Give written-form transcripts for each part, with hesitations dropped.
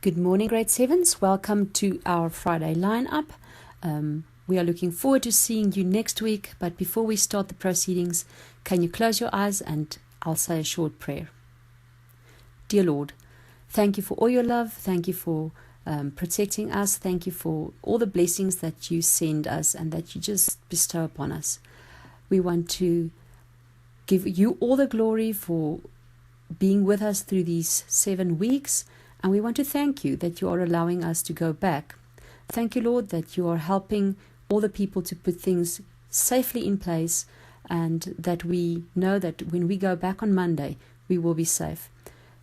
Good morning, grade 7s. Welcome to our Friday lineup. We are looking forward to seeing you next week, but before we start the proceedings, can you close your eyes and I'll say a short prayer. Dear Lord, thank you for all your love. Thank you for protecting us. Thank you for all the blessings that you send us and that you just bestow upon us. We want to give you all the glory for being with us through these 7 weeks, and we want to thank you that you are allowing us to go back. Thank you, Lord, that you are helping all the people to put things safely in place, and that we know that when we go back on Monday, we will be safe.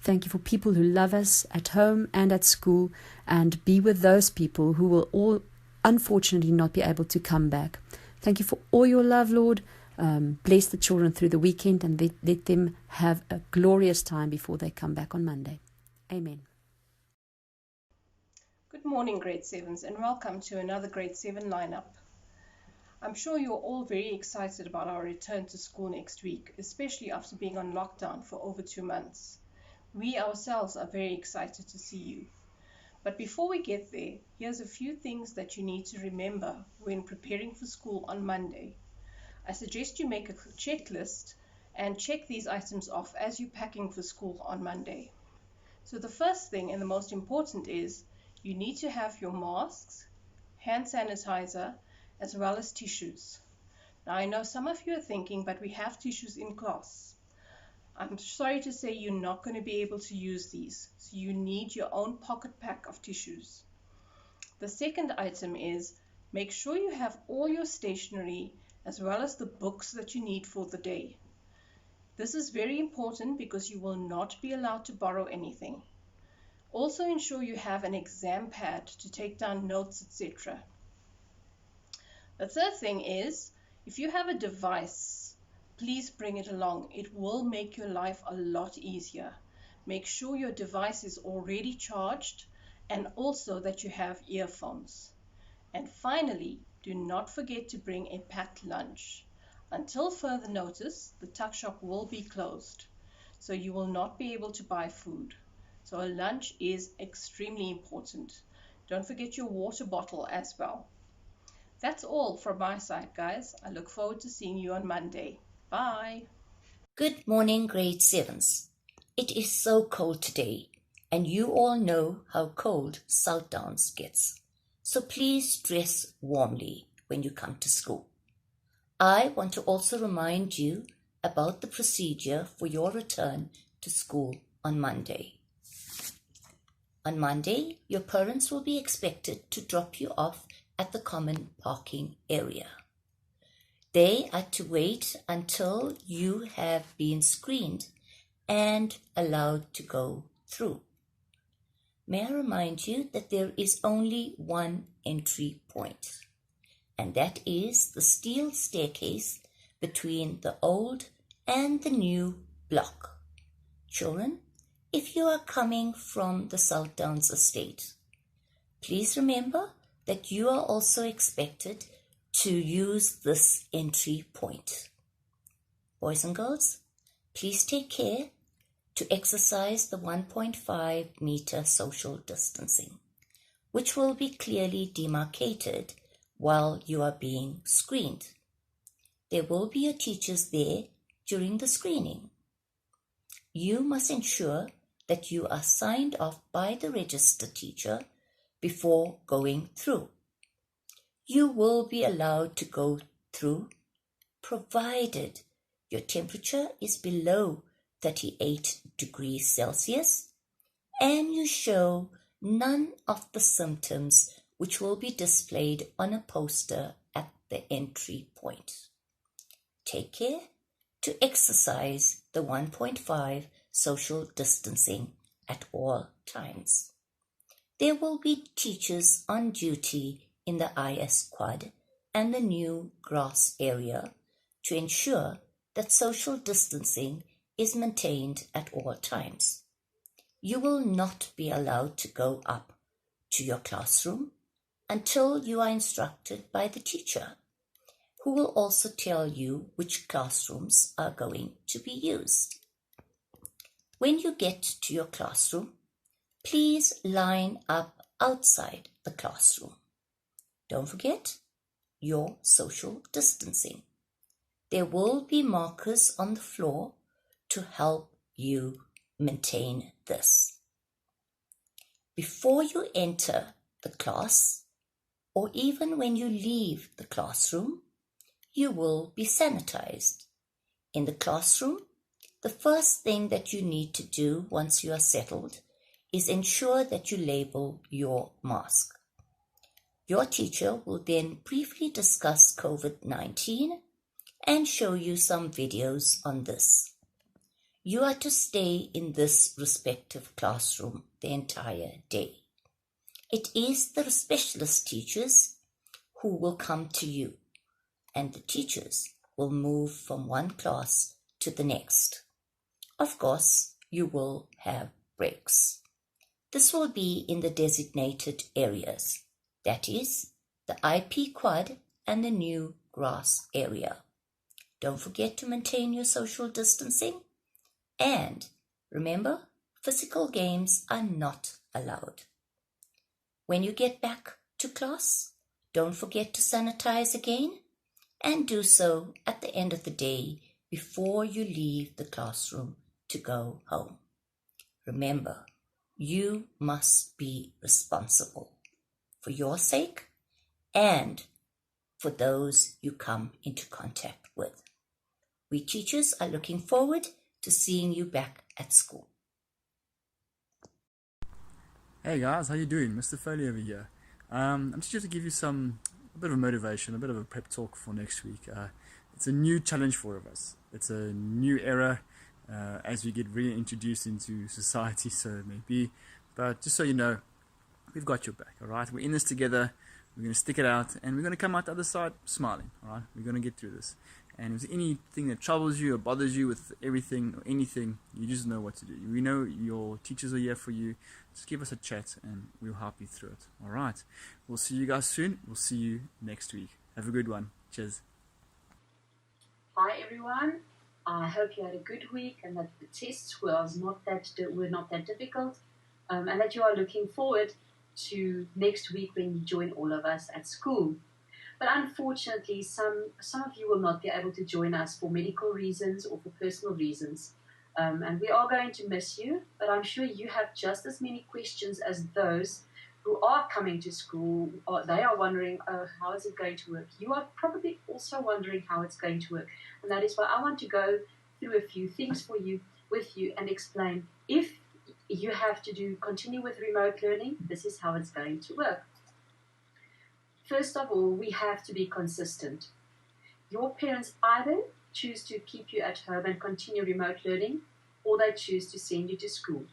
Thank you for people who love us at home and at school, and be with those people who will all unfortunately not be able to come back. Thank you for all your love, Lord. Bless the children through the weekend and let them have a glorious time before they come back on Monday. Amen. Good morning, grade 7s, and welcome to another grade 7 lineup. I'm sure you're all very excited about our return to school next week, especially after being on lockdown for over 2 months. We ourselves are very excited to see you. But before we get there, here's a few things that you need to remember when preparing for school on Monday. I suggest you make a checklist and check these items off as you're packing for school on Monday. So the first thing and the most important is you need to have your masks, hand sanitizer, as well as tissues. Now I know some of you are thinking, but we have tissues in class. I'm sorry to say you're not going to be able to use these, so you need your own pocket pack of tissues. The second item is make sure you have all your stationery as well as the books that you need for the day. This is very important because you will not be allowed to borrow anything. Also ensure you have an exam pad to take down notes, etc. The third thing is, if you have a device, please bring it along. It will make your life a lot easier. Make sure your device is already charged and also that you have earphones. And finally, do not forget to bring a packed lunch. Until further notice, the tuck shop will be closed, so you will not be able to buy food. So a lunch is extremely important. Don't forget your water bottle as well. That's all from my side, guys. I look forward to seeing you on Monday. Bye. Good morning, grade 7s. It is so cold today, and you all know how cold Southdowns gets. So please dress warmly when you come to school. I want to also remind you about the procedure for your return to school on Monday. On Monday, your parents will be expected to drop you off at the common parking area. They are to wait until you have been screened and allowed to go through. May I remind you that there is only one entry point, and that is the steel staircase between the old and the new block. Children, if you are coming from the Southdowns estate, please remember that you are also expected to use this entry point. Boys and girls, please take care to exercise the 1.5 meter social distancing, which will be clearly demarcated while you are being screened. There will be your teachers there during the screening. You must ensure that you are signed off by the registered teacher before going through. You will be allowed to go through provided your temperature is below 38 degrees Celsius and you show none of the symptoms which will be displayed on a poster at the entry point. Take care to exercise the 1.5 social distancing at all times. There will be teachers on duty in the IS quad and the new grass area to ensure that social distancing is maintained at all times. You will not be allowed to go up to your classroom until you are instructed by the teacher, who will also tell you which classrooms are going to be used. When you get to your classroom, please line up outside the classroom. Don't forget your social distancing. There will be markers on the floor to help you maintain this. Before you enter the class, or even when you leave the classroom, you will be sanitized. In the classroom, the first thing that you need to do once you are settled is ensure that you label your mask. Your teacher will then briefly discuss COVID-19 and show you some videos on this. You are to stay in this respective classroom the entire day. It is the specialist teachers who will come to you, and the teachers will move from one class to the next. Of course, you will have breaks. This will be in the designated areas, that is, the IP quad and the new grass area. Don't forget to maintain your social distancing, and remember, physical games are not allowed. When you get back to class, don't forget to sanitize again, and do so at the end of the day before you leave the classroom to go home. Remember, you must be responsible for your sake and for those you come into contact with. We teachers are looking forward to seeing you back at school. Hey guys, how you doing? Mr. Foley over here. I'm just here to give you a bit of motivation, a bit of a prep talk for next week. It's a new challenge for all of us. It's a new era as we get reintroduced into society, so it may be. But just so you know, we've got your back, all right? We're in this together. We're going to stick it out, and we're going to come out the other side smiling, all right? We're going to get through this. And if there's anything that troubles you or bothers you with everything or anything, you just know what to do. We know your teachers are here for you. Just give us a chat and we'll help you through it. All right. We'll see you guys soon. We'll see you next week. Have a good one. Cheers. Hi everyone. I hope you had a good week and that the tests were not that difficult, and that you are looking forward to next week when you join all of us at school. But unfortunately, some of you will not be able to join us for medical reasons or for personal reasons. And we are going to miss you, but I'm sure you have just as many questions as those who are coming to school. They are wondering, how is it going to work? You are probably also wondering how it's going to work. And that is why I want to go through a few things with you and explain, if you have to continue with remote learning, this is how it's going to work. First of all, we have to be consistent. Your parents either choose to keep you at home and continue remote learning, or they choose to send you to school.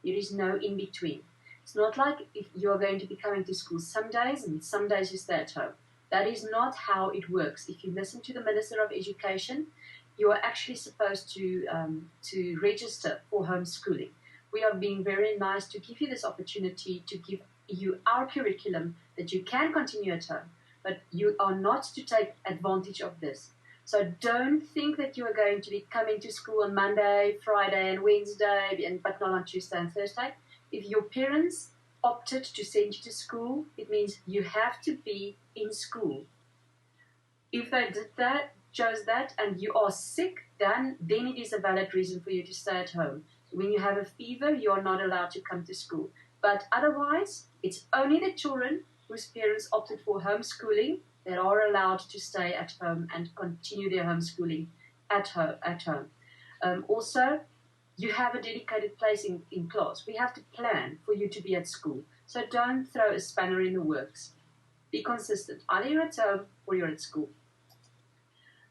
There is no in between. It's not like if you're going to be coming to school some days and some days you stay at home. That is not how it works. If you listen to the Minister of Education, you are actually supposed to register for homeschooling. We are being very nice to give you this opportunity to give you our curriculum that you can continue at home, but you are not to take advantage of this. So don't think that you are going to be coming to school on Monday, Friday and Wednesday, but not on Tuesday and Thursday. If your parents opted to send you to school, it means you have to be in school. If they chose that, and you are sick, then it is a valid reason for you to stay at home. When you have a fever, you are not allowed to come to school. But otherwise, it's only the children whose parents opted for homeschooling that are allowed to stay at home and continue their homeschooling at home. Also, you have a dedicated place in class. We have to plan for you to be at school. So don't throw a spanner in the works. Be consistent. Either you're at home or you're at school.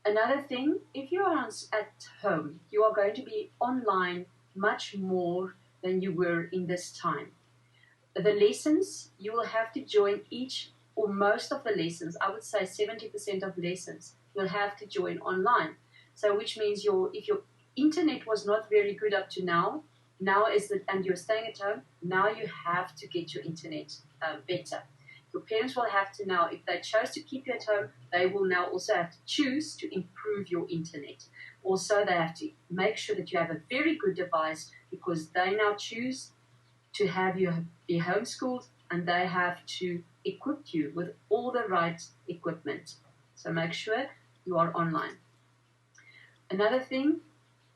Another thing, if you are at home, you are going to be online much more than you were in this time. The lessons, you will have to join each or most of the lessons. I would say 70% of lessons you'll have to join online. So which means if your internet was not very good up to now and you're staying at home, now you have to get your internet better. Your parents will have to now, if they chose to keep you at home, they will now also have to choose to improve your internet. Also, they have to make sure that you have a very good device, because they now choose to have you be homeschooled, and they have to equip you with all the right equipment. So make sure you are online. Another thing,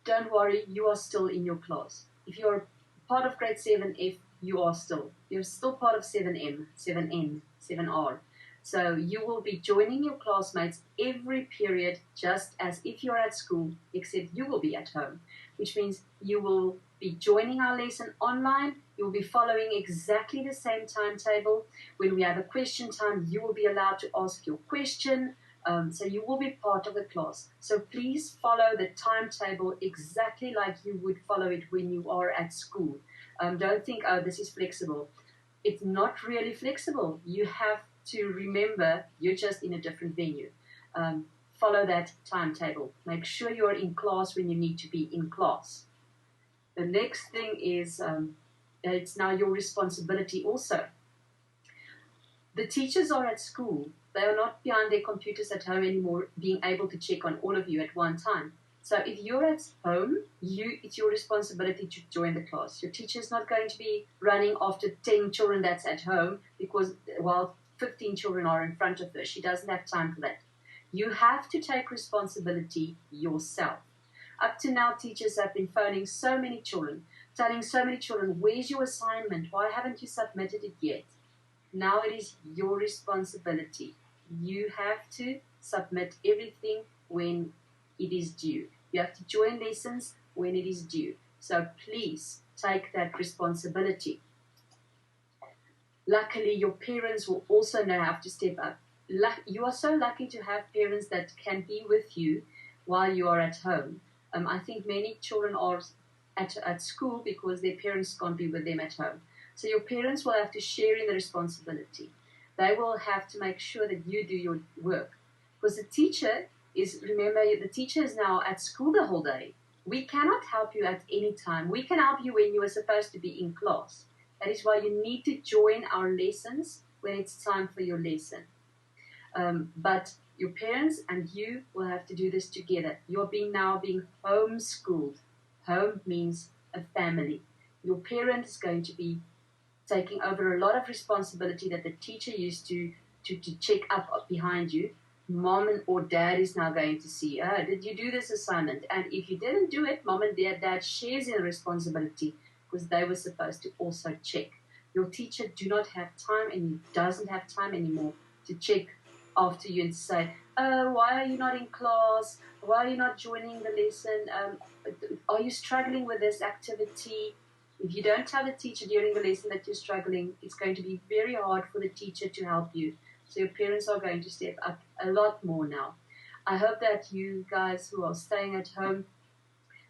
don't worry, you are still in your class. If you're part of grade 7F, you're still part of 7M, 7N, 7R. So you will be joining your classmates every period just as if you're at school, except you will be at home, which means you will be joining our lesson online. You'll be following exactly the same timetable. When we have a question time, you will be allowed to ask your question. So you will be part of the class. So please follow the timetable exactly like you would follow it when you are at school. Don't think, oh, this is flexible. It's not really flexible. You have to remember you're just in a different venue. Follow that timetable. Make sure you're in class when you need to be in class. The next thing is it's now your responsibility also. The teachers are at school. They are not behind their computers at home anymore, being able to check on all of you at one time. So if you're at home, it's your responsibility to join the class. Your teacher is not going to be running after 10 children that's at home because while 15 children are in front of her. She doesn't have time for that. You have to take responsibility yourself. Up to now, teachers have been phoning so many children, telling so many children, where's your assignment? Why haven't you submitted it yet? Now it is your responsibility. You have to submit everything when it is due. You have to join lessons when it is due. So please take that responsibility. Luckily, your parents will also now have to step up. You are so lucky to have parents that can be with you while you are at home. I think many children are at school because their parents can't be with them at home. So your parents will have to share in the responsibility. They will have to make sure that you do your work. Because the teacher is now at school the whole day. We cannot help you at any time. We can help you when you are supposed to be in class. That is why you need to join our lessons when it's time for your lesson. But your parents and you will have to do this together. You're now being homeschooled. Home means a family. Your parent is going to be taking over a lot of responsibility that the teacher used to check up behind you. Mom or dad is now going to see, did you do this assignment? And if you didn't do it, mom and dad shares in the responsibility because they were supposed to also check. Your teacher doesn't have time anymore to check after you and say, oh, why are you not in class? Why are you not joining the lesson? Are you struggling with this activity? If you don't tell the teacher during the lesson that you're struggling, it's going to be very hard for the teacher to help you. So your parents are going to step up a lot more now. I hope that you guys who are staying at home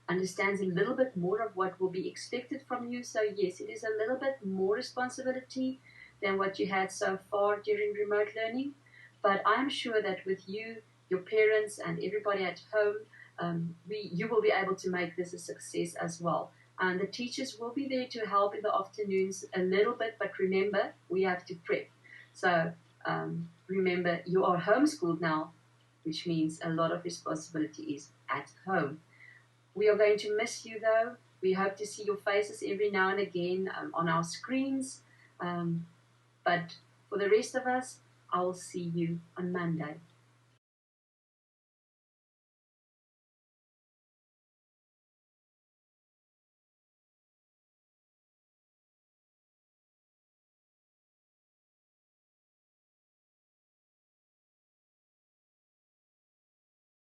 understands a little bit more of what will be expected from you. So yes, it is a little bit more responsibility than what you had so far during remote learning. But I'm sure that with you, your parents, and everybody at home, you will be able to make this a success as well. And the teachers will be there to help in the afternoons a little bit, but remember, we have to prep. So remember, you are homeschooled now, which means a lot of responsibility is at home. We are going to miss you, though. We hope to see your faces every now and again on our screens. But for the rest of us, I will see you on Monday.